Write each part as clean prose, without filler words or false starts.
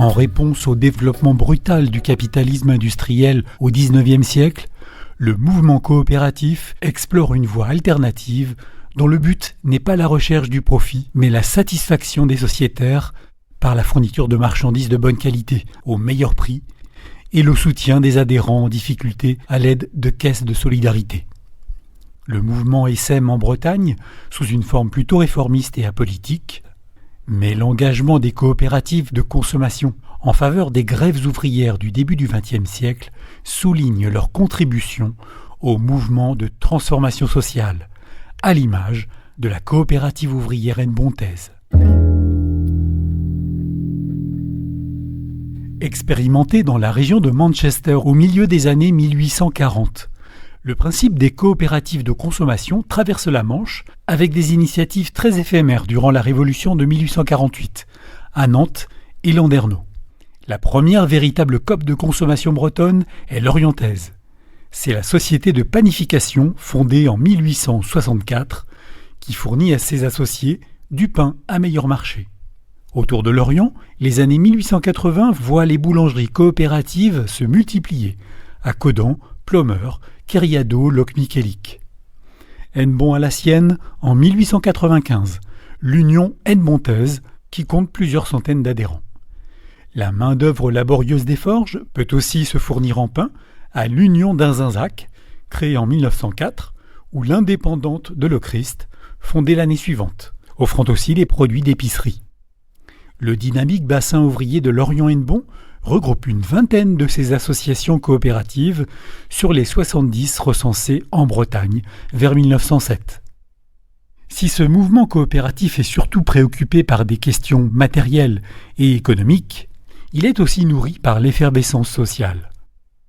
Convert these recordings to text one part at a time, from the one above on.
En réponse au développement brutal du capitalisme industriel au XIXe siècle, le mouvement coopératif explore une voie alternative dont le but n'est pas la recherche du profit, mais la satisfaction des sociétaires par la fourniture de marchandises de bonne qualité au meilleur prix et le soutien des adhérents en difficulté à l'aide de caisses de solidarité. Le mouvement essaime en Bretagne sous une forme plutôt réformiste et apolitique, mais l'engagement des coopératives de consommation en faveur des grèves ouvrières du début du XXe siècle souligne leur contribution au mouvement de transformation sociale, à l'image de la coopérative ouvrière Hennebontaise. Expérimenté dans la région de Manchester au milieu des années 1840, le principe des coopératives de consommation traverse la Manche avec des initiatives très éphémères durant la Révolution de 1848, à Nantes et Landerneau. La première véritable coop de consommation bretonne est l'Orientaise. C'est la société de panification fondée en 1864 qui fournit à ses associés du pain à meilleur marché. Autour de l'Orient, les années 1880 voient les boulangeries coopératives se multiplier à Codan, Plomeur, Kerriado, Locmiquélic. Hennebont à la sienne en 1895, l'Union Hennebontaise qui compte plusieurs centaines d'adhérents. La main-d'œuvre laborieuse des forges peut aussi se fournir en pain à l'Union d'Inzinzac, créée en 1904, ou l'Indépendante de Lochrist, fondée l'année suivante, offrant aussi des produits d'épicerie. Le dynamique bassin ouvrier de Lorient-Hennebont regroupe une vingtaine de ces associations coopératives sur les 70 recensées en Bretagne vers 1907. Si ce mouvement coopératif est surtout préoccupé par des questions matérielles et économiques, il est aussi nourri par l'effervescence sociale.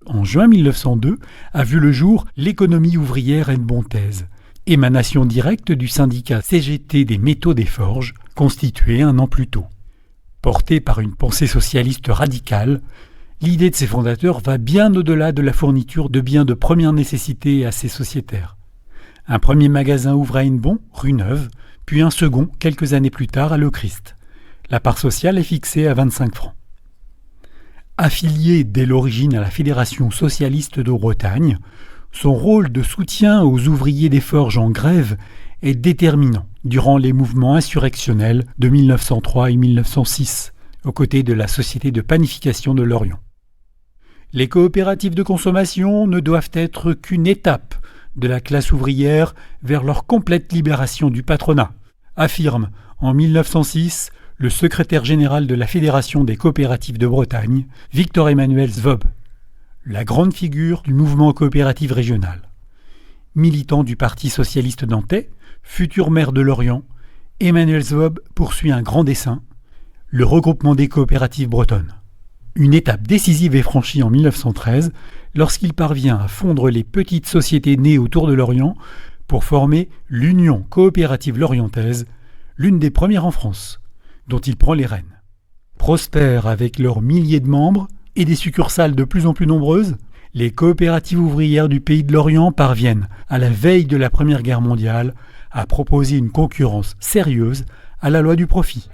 En juin 1902 a vu le jour l'économie ouvrière hennebontaise, émanation directe du syndicat CGT des métaux des forges, constitué un an plus tôt. Portée par une pensée socialiste radicale, l'idée de ses fondateurs va bien au-delà de la fourniture de biens de première nécessité à ses sociétaires. Un premier magasin ouvre à Hennebont, rue Neuve, puis un second quelques années plus tard à Lochrist. La part sociale est fixée à 25 francs. Affilié dès l'origine à la Fédération socialiste de Bretagne, son rôle de soutien aux ouvriers des forges en grève est déterminant durant les mouvements insurrectionnels de 1903 et 1906, aux côtés de la Société de panification de Lorient. Les coopératives de consommation ne doivent être qu'une étape de la classe ouvrière vers leur complète libération du patronat, affirme en 1906 le secrétaire général de la Fédération des coopératives de Bretagne, Victor-Emmanuel Svob, la grande figure du mouvement coopératif régional. Militant du Parti socialiste nantais, futur maire de Lorient, Emmanuel Svob poursuit un grand dessein, le regroupement des coopératives bretonnes. Une étape décisive est franchie en 1913 lorsqu'il parvient à fondre les petites sociétés nées autour de Lorient pour former l'Union coopérative lorientaise, l'une des premières en France, dont il prend les rênes. Prospères avec leurs milliers de membres et des succursales de plus en plus nombreuses, les coopératives ouvrières du pays de l'Orient parviennent, à la veille de la Première Guerre mondiale, à proposer une concurrence sérieuse à la loi du profit.